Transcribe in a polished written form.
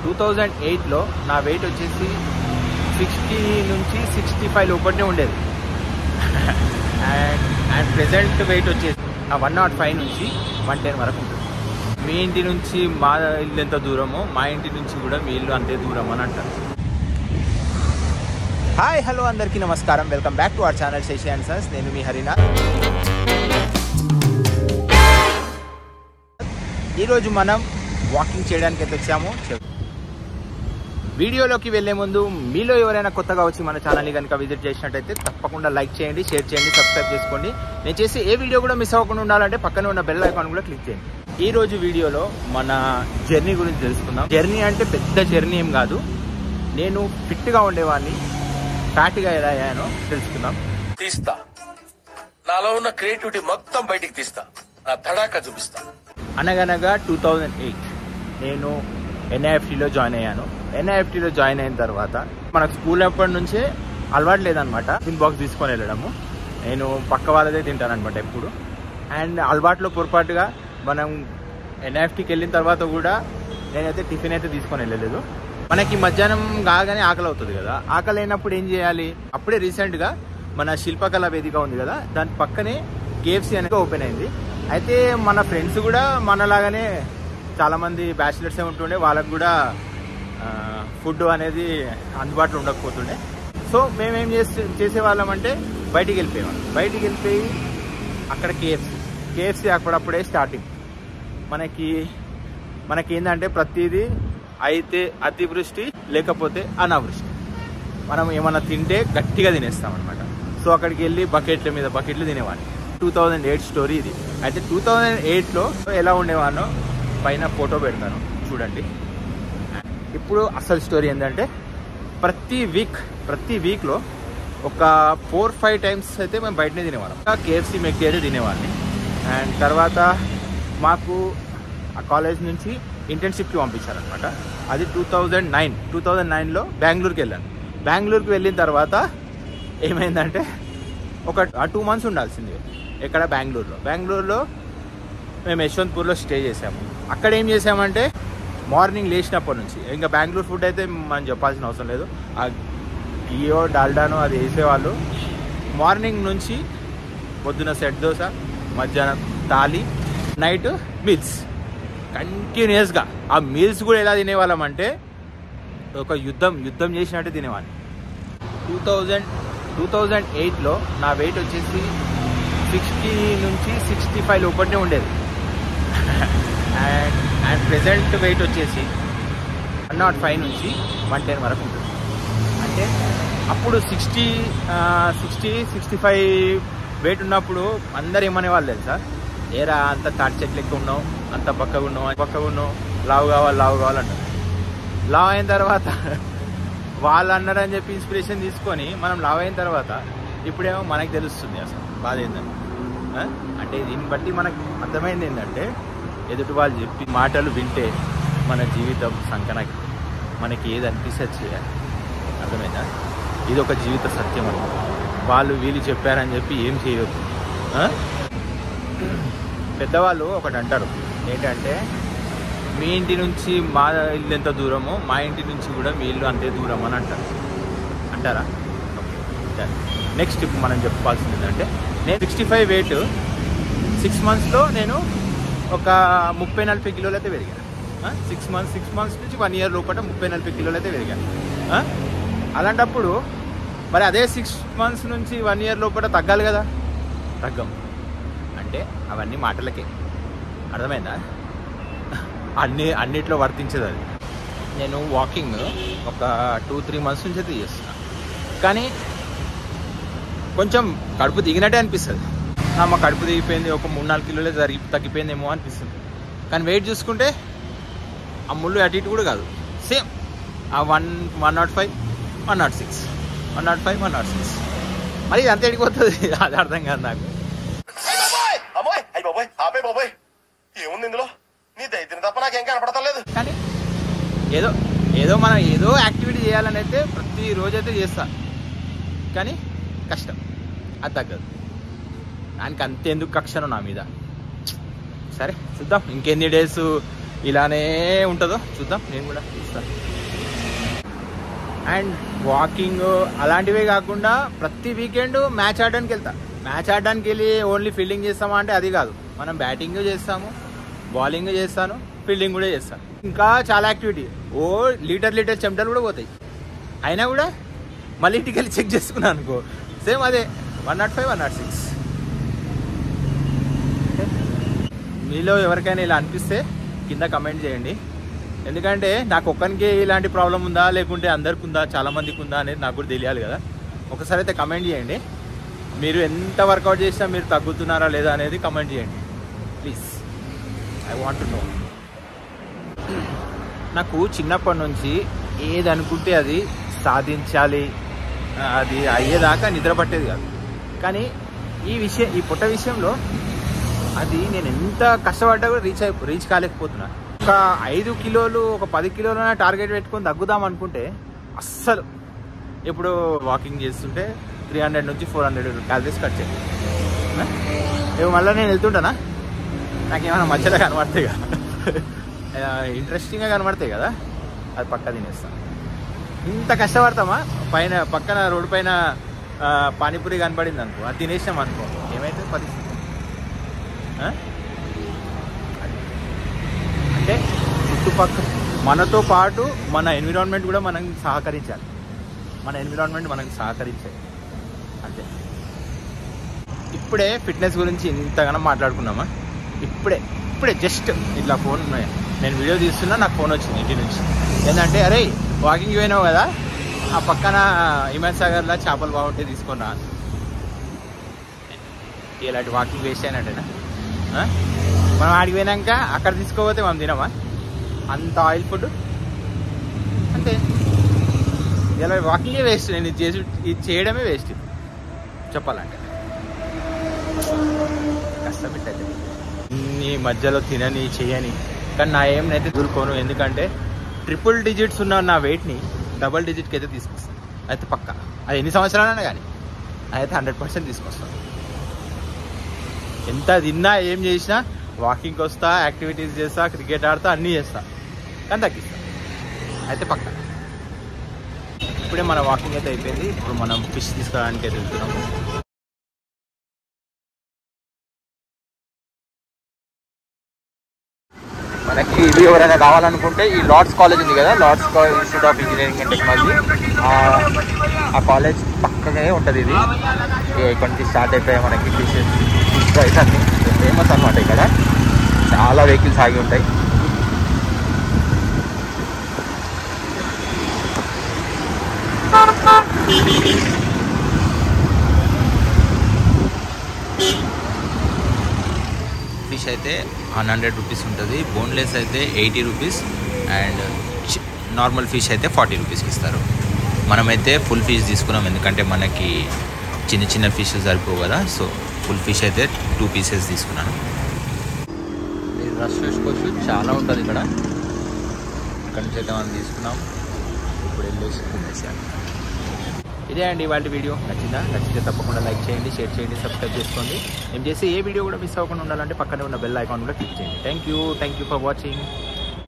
2008లో నా వెయిట్ వచ్చేసి 60 నుంచి 65 లోపలనే ఉండేది. అండ్ ప్రెసెంట్ వెయిట్ వచ్చేసి 105 నుంచి 110 వరకు ఉంటుంది. మీ ఇంటి నుంచి మా ఇల్లు ఎంత దూరమో మా ఇంటి నుంచి కూడా మీ ఇల్లు అంతే దూరం అని అంటారు. హాయ్ హలో అందరికీ నమస్కారం. Welcome back to our channel Sashi and sons. నేను మీ హరినా. ఈరోజు మనం వాకింగ్ చేయడానికి అయితే వచ్చాము. వీడియోలోకి వెళ్లే ముందు మీలో ఎవరైనా కొత్తగా వచ్చి మన ఛానల్ని కనుక విజిట్ చేసినట్టయితే తప్పకుండా లైక్ చేయండి, షేర్ చేయండి, సబ్స్క్రైబ్ చేసుకోండి. నేను చేసే ఏ వీడియో కూడా మిస్ అవ్వకుండా ఉండాలంటే పక్కన ఉన్న బెల్ ఐకాన్ కూడా క్లిక్ చేయండి. ఈ రోజు వీడియోలో మన జర్నీ గురించి తెలుసుకుందాం. జర్నీ అంటే పెద్ద జర్నీ ఏం కాదు. నేను ఫిట్గా ఉండేవాడిని, ఫ్యాట్గా ఎలా అయ్యానో తెలుసుకుందాం. తీస్తా, నాలో ఉన్న క్రియేటివిటీ మొత్తం బయటికి తీస్తా, నా తడాకా చూపిస్తా. అనగనగా 2008 నేను NIFTలో జాయిన్ అయ్యాను. NIFTలో జాయిన్ అయిన తర్వాత మనకు స్కూల్ అప్పటి నుంచే అలవాటు లేదనమాట టిఫిన్ బాక్స్ తీసుకొని వెళ్ళడము. నేను పక్క వాళ్ళదే తింటాను అనమాట ఎప్పుడు. అండ్ అలవాట్లో పొరపాటుగా మనం NIFTకి వెళ్ళిన తర్వాత కూడా నేనైతే టిఫిన్ అయితే తీసుకొని వెళ్ళలేదు. మనకి మధ్యాహ్నం కాగానే ఆకలి అవుతుంది కదా. ఆకలి అయినప్పుడు ఏం చేయాలి? అప్పుడే రీసెంట్గా మన శిల్పకళా వేదిక ఉంది కదా, దాని పక్కనే KFC అనేది ఓపెన్ అయింది. అయితే మన ఫ్రెండ్స్ కూడా మనలాగానే చాలామంది బ్యాచిలర్సే ఉంటుండే, వాళ్ళకు కూడా ఫుడ్ అనేది అందుబాటులో ఉండకపోతుండే. సో మేమేం చేసేవాళ్ళం అంటే బయటికి వెళ్ళిపోయేవాళ్ళం. బయటికి వెళ్ళిపోయి అక్కడ KFC అప్పుడప్పుడే స్టార్టింగ్. మనకి ఏంటంటే ప్రతిదీ అయితే అతివృష్టి లేకపోతే అనావృష్టి. మనం ఏమన్నా తింటే గట్టిగా తినేస్తాం అనమాట. సో అక్కడికి వెళ్ళి బకెట్లు తినేవాడిని. 2008 స్టోరీ ఇది. అయితే 2008లో ఎలా ఉండేవానో పైన ఫోటో పెడతాను చూడండి. ఇప్పుడు అసలు స్టోరీ ఏంటంటే ప్రతి వీక్లో ఒక 4-5 టైమ్స్ అయితే మేము బయటనే తినేవాళ్ళం. KFC మెక్డీ అయితే తినేవాడిని. అండ్ తర్వాత మాకు ఆ కాలేజ్ నుంచి ఇంటర్న్షిప్కి పంపించారనమాట. అది 2009లో బెంగళూరుకి వెళ్ళాను. బెంగళూరుకి వెళ్ళిన తర్వాత ఏమైందంటే ఒక 2 మంత్స్ ఉండాల్సింది ఎక్కడ బెంగళూరులో మేము యశ్వంత్పూర్లో స్టే చేసాము. అక్కడ ఏం చేసామంటే మార్నింగ్ లేచినప్పటి నుంచి ఇంకా బెంగళూరు ఫుడ్ అయితే మనం చెప్పాల్సిన అవసరం లేదు. ఆ గియో డాల్డానో అది వేసేవాళ్ళు. మార్నింగ్ నుంచి పొద్దున సెట్ దోశ, మధ్యాహ్నం థాలీ, నైట్ మీల్స్ కంటిన్యూస్గా. ఆ మీల్స్ కూడా ఎలా తినేవాళ్ళం అంటే ఒక యుద్ధం చేసినట్టు తినేవాళ్ళం. 2008లో నా వెయిట్ వచ్చేసి 60 నుంచి 65 లోపలనే ఉండేది. అండ్ ప్రెసెంట్ వెయిట్ వచ్చేసి 105 నుంచి 110 వరకు ఉంటుంది. అంటే అప్పుడు 60-65 వెయిట్ ఉన్నప్పుడు అందరు ఏమనేవాళ్ళు తెలుసా? ఏరా అంత తాటి చెట్లు ఎక్కువ ఉన్నావు, అంత బక్కగా ఉన్నావు, లావు కావాలంటారు. లావు అయిన తర్వాత వాళ్ళు అన్నారని చెప్పి ఇన్స్పిరేషన్ తీసుకొని మనం లావు అయిన తర్వాత ఇప్పుడేమో మనకు తెలుస్తుంది అసలు బాధ ఏంటంటే. అంటే దీన్ని బట్టి మనకు అర్థమైంది ఏంటంటే ఎదుటి వాళ్ళు చెప్పి మాటలు వింటే మన జీవితం సంకనకి మనకి ఏది అనిపిస్తే చేయాలి. అర్థమైందా? ఇది ఒక జీవిత సత్యం అన్నమాట. వాళ్ళు వీళ్ళు చెప్పారని చెప్పి ఏం చేయొద్దు. పెద్దవాళ్ళు ఒకటి అంటారు, ఏంటంటే మీ ఇంటి నుంచి మా ఇల్లు ఎంత దూరమో మా ఇంటి నుంచి కూడా మీ ఇల్లు అంతే దూరం అని అంటారా? నెక్స్ట్ ఇప్పుడు మనం చెప్పుకోవాల్సింది ఏంటంటే నేను 65 వెయిట్ 6 మంత్స్లో నేను ఒక 30-40 కిలోలు అయితే పెరిగాను. 6 మంత్స్ నుంచి 1 ఇయర్ లోపల 30-40 కిలోలు అయితే పెరిగాను. అలాంటప్పుడు మరి అదే 6 మంత్స్ నుంచి 1 ఇయర్ లోపల తగ్గాలి కదా, తగ్గం. అంటే అవన్నీ మాటలకే. అర్థమైందా? అన్నిట్లో వర్తించేది అది. నేను వాకింగ్ ఒక 2-3 మంత్స్ నుంచి అయితే చేస్తున్నా. కానీ కొంచెం కడుపు దిగినట్టే అనిపిస్తుంది. మా కడుపు దిగిపోయింది, ఒక 3-4 కిలోలే తగ్గిపోయిందేమో అనిపిస్తుంది. కానీ వెయిట్ చూసుకుంటే ఆ ముళ్ళు అటు ఇటు కూడా కాదు, సేమ్ ఆ 105, 106, 106. మరి ఇది అంత ఎడిగిపోతుంది, అది అర్థం కాదు నాకు. ఏముంది ఇందులో? నీ దైత్యం తప్ప నాకేం కనపడతలేదు. కానీ మనం ఏదో యాక్టివిటీ చేయాలని అయితే ప్రతిరోజు అయితే చేస్తా. కానీ కష్టం, అది తగ్గదు. దానికి అంతెందుకు కక్షను నా మీద. సరే చూద్దాం ఇంకెన్ని డేస్ ఇలానే ఉంటుందో చూద్దాం, నేను కూడా చూస్తాను. అండ్ వాకింగ్ అలాంటివే కాకుండా ప్రతి వీకెండ్ మ్యాచ్ ఆడడానికి వెళ్తా. మ్యాచ్ ఆడడానికి వెళ్ళి ఓన్లీ ఫీల్డింగ్ చేస్తామా అంటే అది కాదు, మనం బ్యాటింగ్ చేస్తాము, బౌలింగ్ చేస్తాను, ఫీల్డింగ్ కూడా చేస్తాను. ఇంకా చాలా యాక్టివిటీ. ఓ లీటర్ చెమటలు కూడా పోతాయి. అయినా కూడా మళ్ళీ ఇంటికి వెళ్ళి చెక్ చేసుకున్నాను అనుకో, సేమ్ అదే 105, 106. మీలో ఎవరికైనా ఇలా అనిపిస్తే కింద కమెంట్ చేయండి. ఎందుకంటే నాకు ఒక్కరికి ఇలాంటి ప్రాబ్లం ఉందా లేకుంటే అందరికి ఉందా, చాలా మందికి ఉందా అనేది నాకు కూడా తెలియాలి కదా. ఒకసారి అయితే కమెంట్ చేయండి. మీరు ఎంత వర్కౌట్ చేసినా మీరు తగ్గుతున్నారా లేదా అనేది కమెంట్ చేయండి please. I want to know. నాకు చిన్నప్పటి నుంచి ఏది అనుకుంటే అది సాధించాలి, అది అయ్యేదాకా నిద్ర పట్టేది కాదు. కానీ ఈ పుట్ట విషయంలో అది నేను ఎంత కష్టపడ్డా కూడా రీచ్ కాలేకపోతున్నా. ఒక 5 కిలోలు, ఒక 10 కిలోల టార్గెట్ పెట్టుకొని తగ్గుదాం అనుకుంటే అస్సలు. ఇప్పుడు వాకింగ్ చేస్తుంటే 300 నుంచి 400 క్యాలరీస్ కట్ చేయాలి. మళ్ళీ నేను వెళ్తుంటానా, నాకేమైనా మధ్యలో కనబడతాయి కదా, ఇంట్రెస్టింగ్గా కనబడతాయి కదా, అది పక్కా తినేస్తాను. ఇంత కష్టపడతామా, పక్కన రోడ్డు పైన పానీపూరి కనపడింది అనుకో, అది తినేసాం అనుకో, ఏమైతే పరిస్థితి. అంటే చుట్టుపక్కల మనతో పాటు మన ఎన్విరాన్మెంట్ కూడా మనం సహకరించాలి, మన ఎన్విరాన్మెంట్ మనకు సహకరించాలి అంతే. ఇప్పుడే ఫిట్నెస్ గురించి ఇంతగానో మాట్లాడుకున్నామా, ఇప్పుడే జస్ట్ ఇట్లా ఫోన్, నేను వీడియో తీస్తున్నా, నాకు ఫోన్ వచ్చింది ఇంటి నుంచి. ఏంటంటే, అరే వాకింగ్ పోయినావు కదా, ఆ పక్కన హిమాయత్ సాగర్లో చేపలు బాగుంటే తీసుకొని రా. ఇలాంటి వాకింగ్ వేస్ట్ అయినట్టేనా? మనం ఆడికి పోయినాక అక్కడ తీసుకోపోతే మనం తినమా? అంత ఆయిల్ ఫుడ్ అంతే. ఇలా వాకింగే వేస్ట్, నేను ఇది చేయడమే వేస్ట్ చెప్పాలంటే. కష్టం పెట్టయితే ఈ మధ్యలో తినని చేయని, కానీ నా ఏమైతే దూరుకోను. ఎందుకంటే ట్రిపుల్ డిజిట్స్ ఉన్న నా వెయిట్ని డబల్ డిజిట్కి అయితే తీసుకొస్తాను, అయితే పక్కా. అది ఎన్ని సంవత్సరాలైనా కానీ అయితే 100% తీసుకొస్తాను. ఎంత తిన్నా ఏం చేసినా వాకింగ్కి వస్తా, యాక్టివిటీస్ చేస్తా, క్రికెట్ ఆడతా, అన్నీ చేస్తా, కానీ తగ్గిస్తా అయితే పక్కా. ఇప్పుడే మన వాకింగ్ అయితే అయిపోయింది. ఇప్పుడు మనం ఫిష్ తీసుకోవడానికి అయితే వెళ్తున్నాము. మనకి ఇది ఎవరైనా కావాలనుకుంటే ఈ లార్డ్స్ కాలేజ్ ఉంది కదా, Lords institute of engineering and technology, ఆ కాలేజ్ పక్కనే ఉంటుంది. ఇది ఇక్కడ నుంచి స్టార్ట్ అయిపోయాయి మనకి ఫిష్ ఫ్రైస్ అన్ని ఫేమస్ అనమాట. ఇక్కడ చాలా వెహికల్స్ ఆగి ఉంటాయి. ఫిష్ అయితే 100 రూపీస్ ఉంటుంది, బోన్లెస్ అయితే 80 రూపీస్, అండ్ నార్మల్ ఫిష్ అయితే 40 రూపీస్కి ఇస్తారు. మనమైతే ఫుల్ ఫిష్ తీసుకున్నాం, ఎందుకంటే మనకి చిన్న ఫిష్ సరిపోవు కదా. సో ఫుల్ ఫిష్ అయితే 2 పీసెస్ తీసుకున్నాను. రష్ చూసుకోవచ్చు, చాలా ఉంటుంది ఇక్కడ. ఇక్కడ నుంచి అయితే మనం తీసుకున్నాం. ఇప్పుడు వెళ్ళేసి తినేసాను. ఇదే అండి ఇవాళ వీడియో. నచ్చితే తప్పకుండా లైక్ చేయండి, షేర్ చేయండి, సబ్స్క్రైబ్ చేసుకోండి. నేను చేసే ఏ వీడియో కూడా మిస్ అవ్వకుండా ఉండాలంటే పక్కనే ఉన్న బెల్ ఐకాన్ కూడా క్లిక్ చేయండి. Thank you for watching.